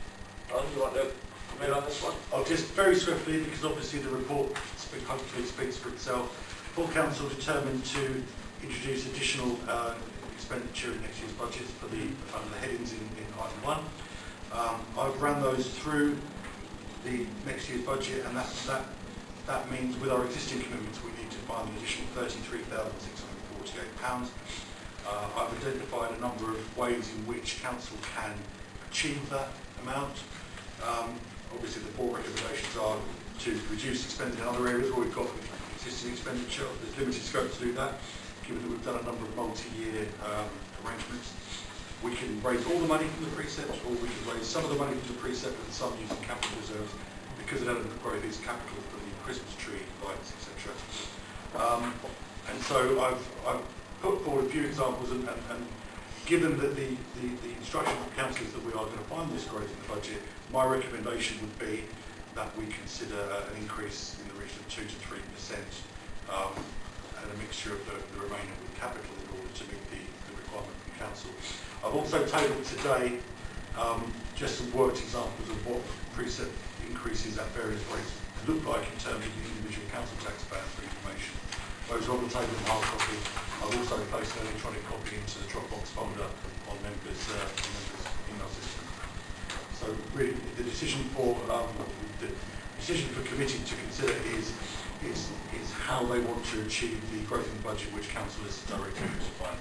Alan, you want to come in on this one? I'll just very swiftly, because obviously the report hopefully speaks for itself. Full council determined to introduce additional expenditure in next year's budget for under the headings in item 1. I've run those through the next year's budget, and that means with our existing commitments we need to find an additional £33,648. I've identified a number of ways in which council can achieve that amount. Obviously the 4 recommendations are to reduce expenditure in other areas where we've got existing expenditure. There's limited scope to do that, given that we've done a number of multi-year arrangements. We can raise all the money from the precept, or we can raise some of the money from the precept and some using capital reserves, because an element of growth is capital for the Christmas tree, lights, etc. And so I've put forward a few examples, and given that the instruction from councillors that we are going to find this growth in the budget, my recommendation would be that we consider an increase in the region of 2 to 3%, and a mixture of the remainder with capital in order to meet the requirement from council. I've also tabled today just some worked examples of what precept increases at various rates look like in terms of the individual council taxpayers for information. Those are on the table in hard copy. I've also placed an electronic copy into the Dropbox folder on members' email system. So really, the decision for committee to consider is how they want to achieve the growth in budget which council is directed to fund.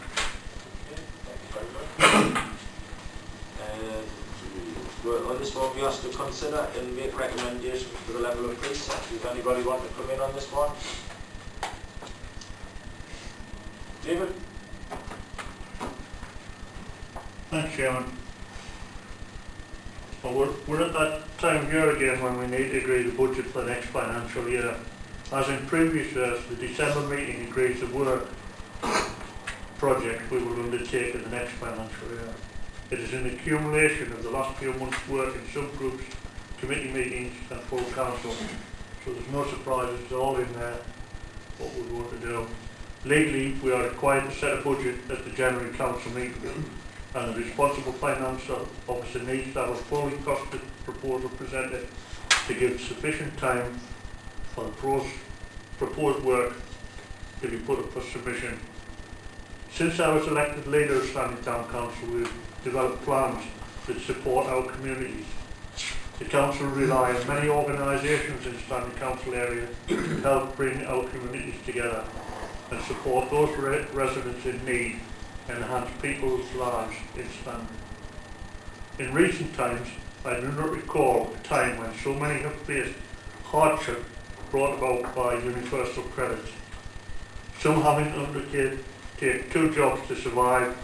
On this one, we have to consider and make recommendations to the level of police. Does anybody want to come in on this one? David? Thanks, Chairman. Well, we're at that time of year again when we need to agree the budget for the next financial year. As in previous years, the December meeting agrees the work project we will undertake in the next financial year. It is an accumulation of the last few months' work in subgroups, committee meetings and full council. So there's no surprises, it's all in there, what we want to do. Legally, we are required to set a budget at the January council meeting, and the responsible finance officer needs to have a fully costed proposal presented to give sufficient time for the proposed work to be put up for submission. Since I was elected leader of Standing Town Council, we've developed plans that support our communities. The council rely on many organisations in Standing Council area to help bring our communities together and support those residents in need and enhance people's lives in Standing. In recent times, I do not recall a time when so many have faced hardship brought about by universal credits. Some having to undertake 2 jobs to survive,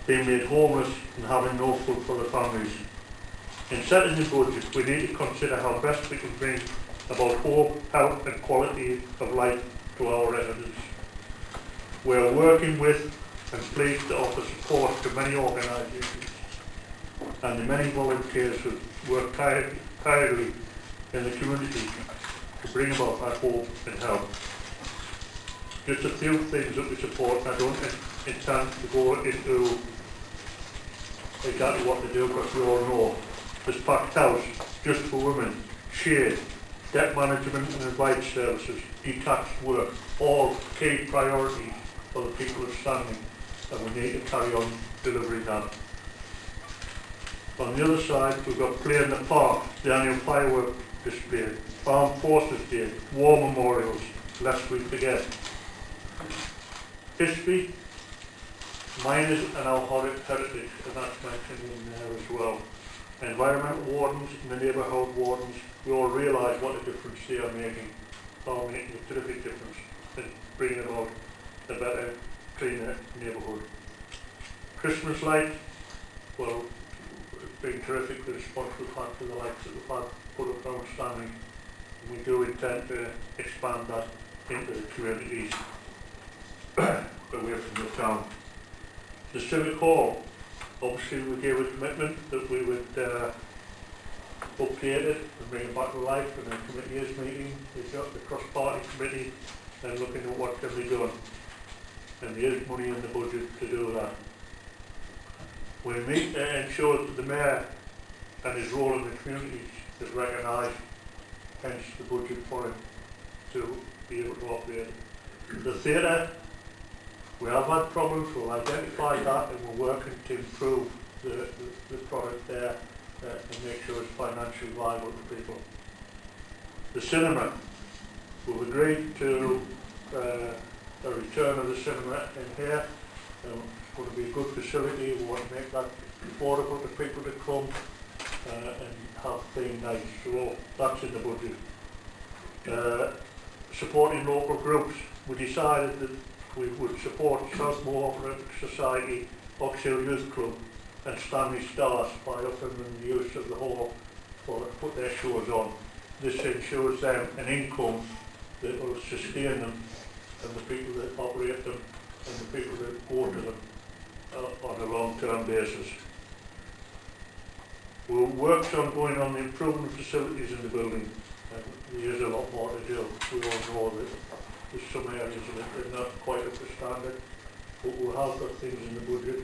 being made homeless and having no food for their families. In setting the budget, we need to consider how best we can bring about hope, health and quality of life to our residents. We are working with and pleased to offer support to many organisations and the many volunteers who work tirelessly in the community to bring about that hope and help. Just a few things that we support. I don't intend to go into exactly what to do because we all know. There's packed house, just for women, shade, debt management and advice services, detached work, all key priorities for the people of Standing, and we need to carry on delivering that. On the other side, we've got Play in the Park, the annual firework display, Armed Forces Day, War Memorials, lest we forget. History, miners and our heritage, and that's mentioned in there as well. Environmental wardens and the neighbourhood wardens, we all realise what a difference they are making. They are making a terrific difference in bringing about a better, cleaner neighbourhood. Christmas lights, well, it's been terrific the response we've had to the lights that we've had put up around Standing, and we do intend to expand that into the communities away from the town. The Civic Hall, obviously we gave a commitment that we would update it and bring it back to life, and the committee is meeting, we've got the cross-party committee and looking at what can be done, and there is money in the budget to do that. We need to ensure that the Mayor and his role in the communities is recognised, hence the budget for him to be able to operate. The theatre, we have had problems, we'll identify that and we're working to improve the product there and make sure it's financially viable to people. The cinema, we've agreed to a return of the cinema in here. It's going to be a good facility, we want to make that affordable to people to come and have theme nights, so that's in the budget. Supporting local groups, we decided that we would support Southmore Society, Oxhill Youth Club and Stanley Stars by offering them the use of the hall to put their shows on. This ensures them an income that will sustain them and the people that operate them and the people that go to them on a long-term basis. Work's ongoing on the improvement of facilities in the building, and there is a lot more to do. We all know that there's some areas that are not quite up to standard, but we have got things in the budget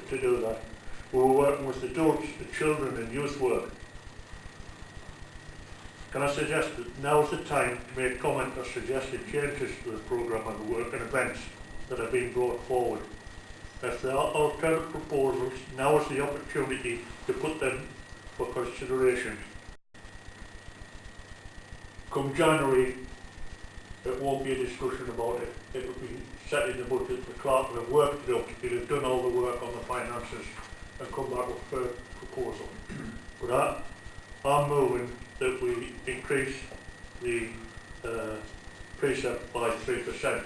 to do that. We're working with adults, the children and youth work. can I suggest that now's the time to make comment or suggested changes to the programme of the work and events that are being brought forward. If there are alternative proposals, now is the opportunity to put them for consideration. Come January, it won't be a discussion about it. It will be set in the budget. The clerk will have worked it up. He'll have done all the work on the finances and come back with a further proposal. But I'm moving that we increase the precept by 3%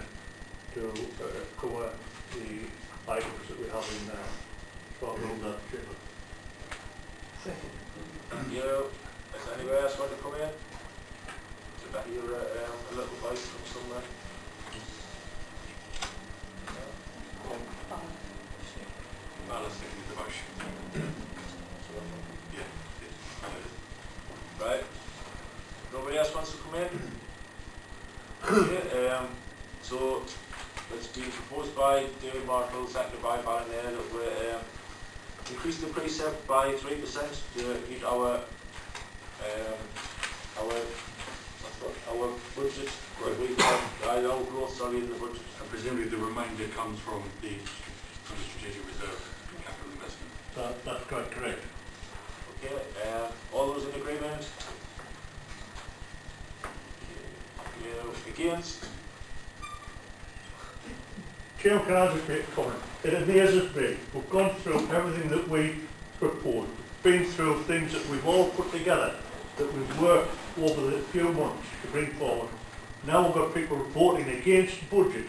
to cover the items that we have in there. So I'll move that, Chairman. Second. Thank you. Is anybody else want to come in? Did I hear a little voice from somewhere? Well, let's take the motion. Yeah. Right. Nobody else wants to come in? Okay, so it's been proposed by David Marshall, seconded by Baron there, that we increase the precept by 3% to meet our budget. Our growth, sorry, in the budget. And presumably the remainder comes from the strategic reserve capital investment. That's quite correct. Okay, all those in agreement? Against? Chair, can I just make a comment? It amazes me. We've gone through everything that we proposed. We've been through things that we've all put together, that we've worked over the few months to bring forward. Now we've got people voting against the budget.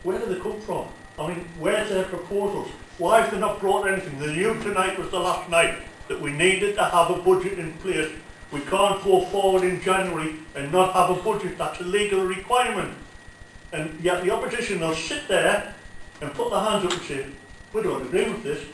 Where do they come from? I mean, where's their proposals? Why have they not brought anything? The news tonight was the last night that we needed to have a budget in place. We can't go forward in January and not have a budget. That's a legal requirement. And yet the opposition will sit there and put their hands up and say, we don't agree with this.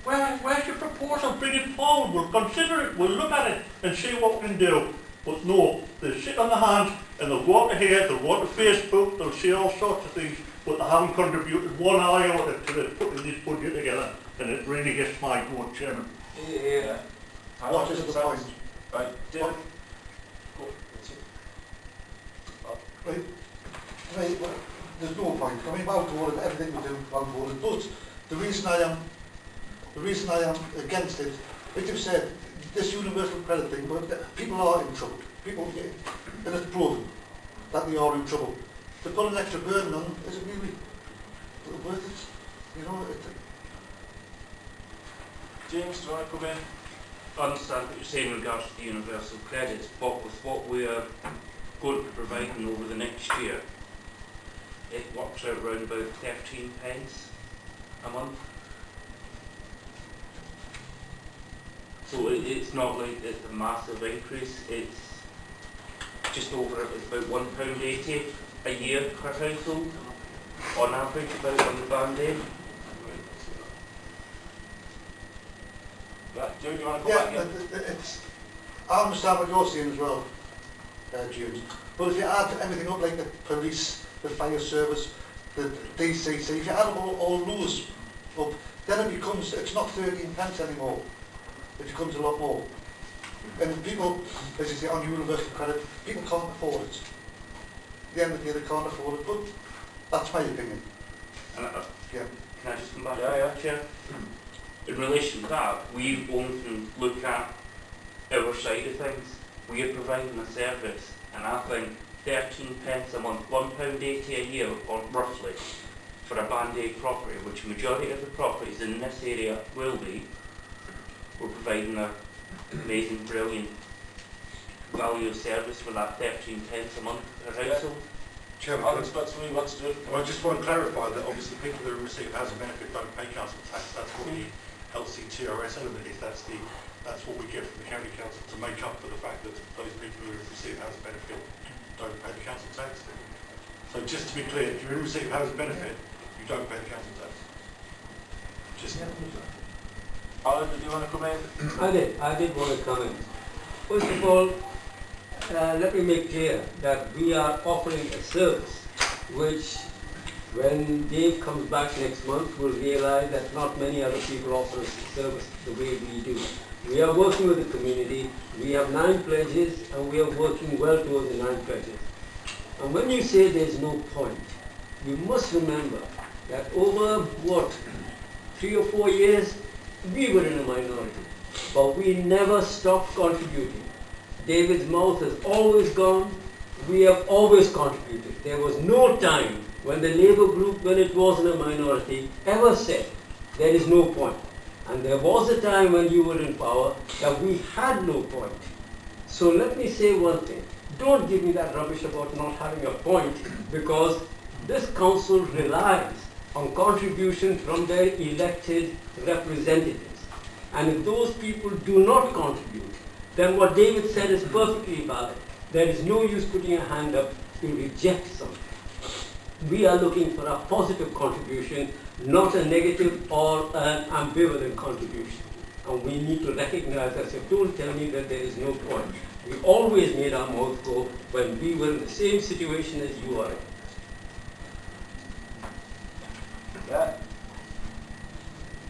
Where's your proposal? Bring it forward. We'll consider it. We'll look at it and see what we can do. But no, they sit on their hands and they'll go to here, they'll go to Facebook, they'll see all sorts of things, but they haven't contributed one iota to putting this budget together. And it really gets my vote, Chairman. Yeah. What is the point? Right, David. Right, well, there's no point. I mean, I'll go with everything we do, I'll go with it. But the reason I am against it, like you've said, this universal credit thing, but people are in trouble. People, and it's proven that they are in trouble. To put an extra burden on them, is it really worth it? You know, James, do you want to come in? I understand what you're saying in regards to the universal credits, but with what we're going to be providing over the next year, it works out around about 13 pence a month. So it's not like it's a massive increase, it's just over, it's about £1.80 a year per household, on average about on the band-aid. Do you want to come back in? I understand what you're saying as well, James. But if you add everything up, like the police, the fire service, the DCC, if you add all those up, then it becomes, it's not 13 pence anymore. It becomes a lot more. And people, as you say, on universal credit, people can't afford it. At the end of the day, they can't afford it, but that's my opinion. Yeah. Can I just come back? Yeah. Chair? In relation to that, we only can look at our side of things. We are providing a service, and I think 13 pence a month, £1.80 a year, or roughly, for a band-aid property, which the majority of the properties in this area will be, we're providing an amazing, brilliant value of service for that 13 pence a month per household. Chairman, I just want to clarify that obviously people that receive housing benefit don't pay council tax. That's what the LCTRS element is. That's what we get from the county council to make up for the fact that those people who receive housing benefit don't pay the council tax. So just to be clear, if you receive housing benefit, you don't pay the council tax. Just. Alan, did you want to come in? I did want to comment. First of all, let me make clear that we are offering a service which, when Dave comes back next month, we'll realise that not many other people offer a service the way we do. We are working with the community. We have 9 pledges and we are working well towards the 9 pledges. And when you say there's no point, you must remember that over 3 or 4 years, we were in a minority. But we never stopped contributing. David's mouth has always gone. We have always contributed. There was no time when the Labour group, when it was in a minority, ever said there is no point. And there was a time when you were in power that we had no point. So let me say one thing. Don't give me that rubbish about not having a point, because this council relies on contribution from their elected representatives. And if those people do not contribute, then what David said is perfectly valid. There is no use putting a hand up to reject something. We are looking for a positive contribution, not a negative or an ambivalent contribution. And we need to recognize that. So don't tell me that there is no point. We always made our mouth go when we were in the same situation as you are in. Yeah.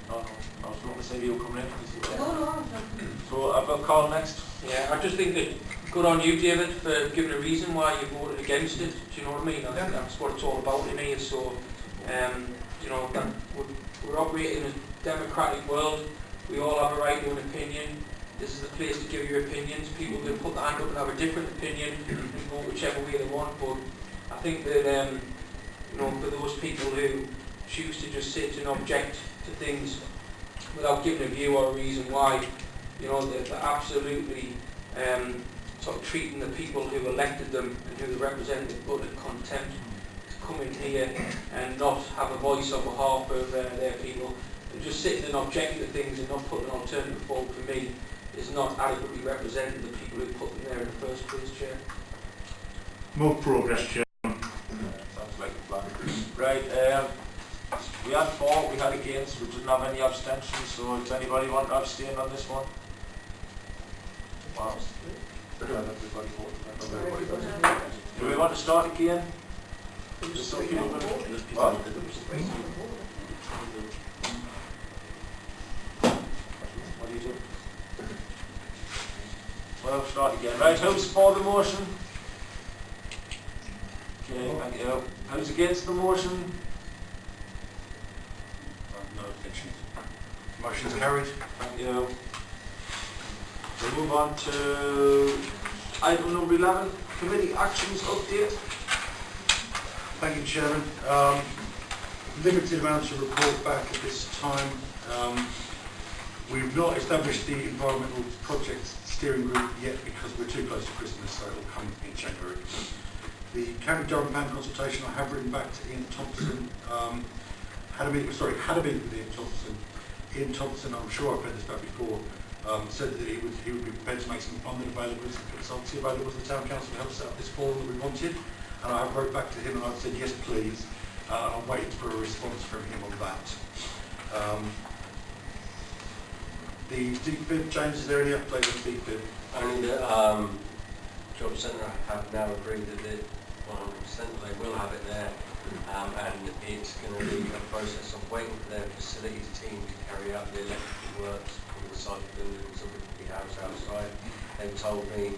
No, I was going to say you coming in. No. So I've got Carl next. Yeah, I just think that good on you, David, for giving a reason why you voted against it. Do you know what I mean? I think that's what it's all about to me. So, you know, that we're operating in a democratic world. We all have a right to an opinion. This is the place to give your opinions. People can put their hand up and have a different opinion and vote whichever way they want. But I think that, you know, for those people who choose to just sit and object to things without giving a view or a reason why, you know, they're absolutely sort of treating the people who elected them and who they represent with utter contempt. To come in here and not have a voice on behalf of their people, and just sitting and objecting to things and not putting an alternative forward, for me, is not adequately representing the people who put them there in the first place, Chair. More progress, Chair. Sounds like a plan. Right, we had 4, we had against, we didn't have any abstentions, so does anybody want to abstain on this one? Wow. Do we want to start again? Some people what? What do you do? Well, start again. Right, who's for the motion? Okay, thank you. Who's against the motion? No objections. Motion's carried. Thank you. We'll move on to item number 11, committee actions update. Thank you, Chairman. Limited amount to report back at this time. We've not established the environmental project steering group yet because we're too close to Christmas, so it'll come in January. The County Durham Plan consultation, I have written back to Ian Thompson. Had a meeting with Ian Thompson. Ian Thompson, I'm sure I've heard this back before, said that he would be prepared to make some funding available, some consultancy available to the Town Council to help set up this forum that we wanted. And I wrote back to him and I said, yes, please. I'm waiting for a response from him on that. The DFIB, James, is there any update on DFIB? Only that Job Centre have now agreed that they 100% they will have it there, and it's going to be a process of waiting for their facilities team to carry out the electrical works on the site of buildings of the house outside. They've told me,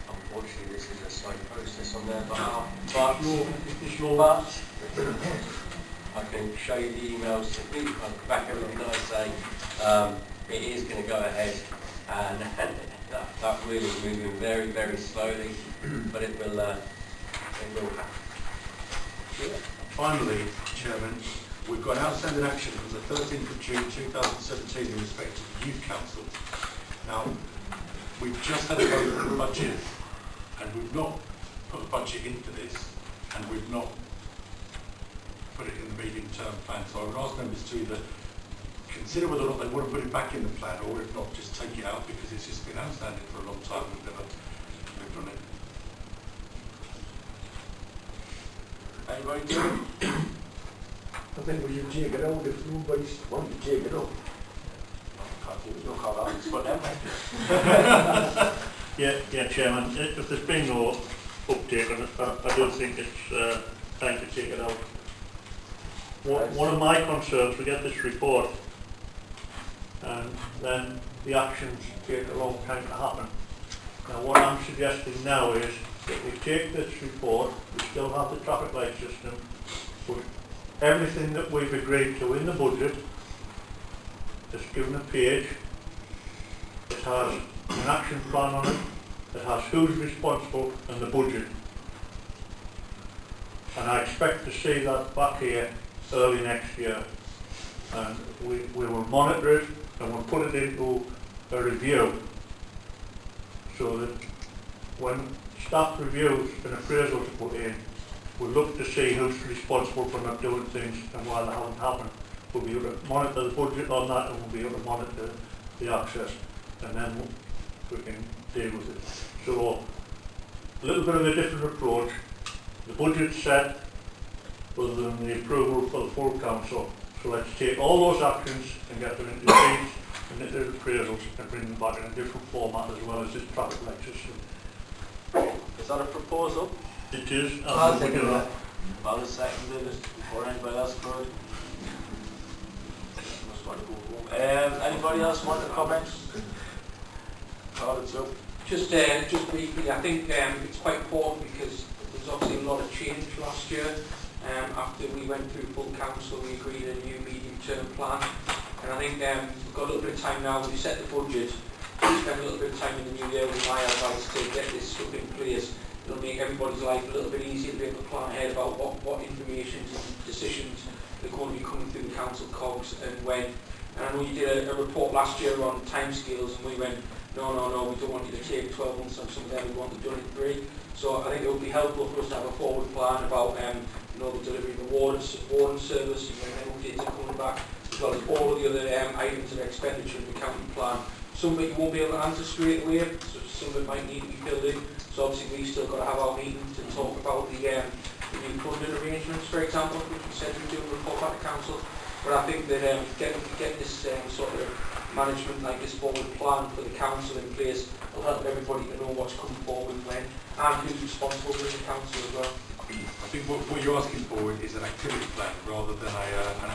unfortunately, this is a slow process on their behalf, but I can show you the emails to me, I can back everything I say. It is going to go ahead, and that really is moving very, very slowly, but it will happen. Finally, Chairman, we've got an outstanding action from the 13th of June 2017 in respect to the Youth Council. Now, we've just had a vote on the budget, and we've not put a budget in for this, and we've not put it in the medium-term plan. So I would ask members to either consider whether or not they want to put it back in the plan, or if not, just take it out, because it's just been outstanding for a long time. We've never moved on it. Anybody do it? I think we should take it out if nobody's wanting to take it out. No comment, but never. Yeah, Chairman. If there's been no update on it, I don't think it's time to take it out. One of my concerns, we get this report, and then the actions take a long time to happen. Now what I'm suggesting now is that we take this report, we still have the traffic light system, but everything that we've agreed to in the budget is given a page. It has an action plan on it, it has who's responsible and the budget. And I expect to see that back here early next year. And we will monitor it and we'll put it into a review so that when staff reviews and appraisals are put in, we'll look to see who's responsible for not doing things and why they haven't happened. We'll be able to monitor the budget on that and we'll be able to monitor the access, and then we can deal with it. So a little bit of a different approach. The budget's set other than the approval for the full council. So let's take all those actions and get them into sheets and into appraisals and bring them back in a different format as well as this traffic light system. Is that a proposal? It is. I'll take that. Well, it's seconded before anybody else could. Anybody else want to comment? Just briefly, I think it's quite important because there's obviously a lot of change last year. After we went through full council, we agreed a new medium-term plan, and I think we've got a little bit of time now. When we set the budget, we spend a little bit of time in the new year with my advice to get this stuff in place. It'll make everybody's life a little bit easier to be able to plan ahead about what information and decisions are going to be coming through the council cogs and when. And I know you did a report last year on timescales, and we went, no, we don't want you to take 12 months on some of them, we want them done in 3. So I think it would be helpful for us to have a forward plan about the delivery of the warden service, when updates are coming back, as well as all of the other items of expenditure in the county plan. Some of it you won't be able to answer straight away, so some of it might need to be filled in. So obviously we've still got to have our meetings to talk about the new funding arrangements, for example, which we said we'd do a report back to council. But I think that get this sort of management, like this forward plan for the council in place, will help everybody to know what's coming forward when, and who's responsible for the council as well. I think what you're asking for is an activity plan rather than an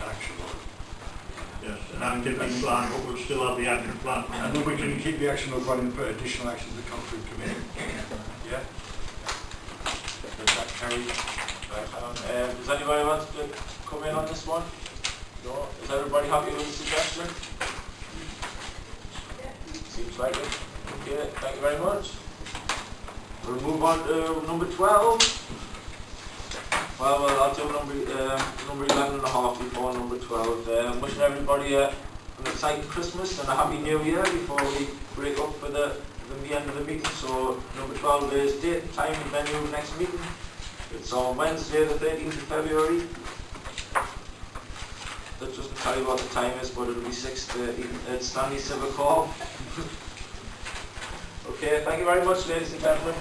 action plan. Yes, an activity plan, but we'll still have the action plan. And then we can keep the action of running for additional actions that come through committee. Yeah? Does that carry? Does anybody want to come in on this one? No? Is everybody happy with the suggestion? Seems like it. Okay, thank you very much. We'll move on to number 12. Well, I'll do number 11 and a half before number 12. Wishing everybody an exciting Christmas and a happy New Year before we break up for the end of the meeting. So number 12 is date, time and venue of next meeting. It's on Wednesday the 13th of February. That doesn't tell you what the time is, but it'll be 6:30 at Stanley Civic Hall. Okay, thank you very much, ladies and gentlemen.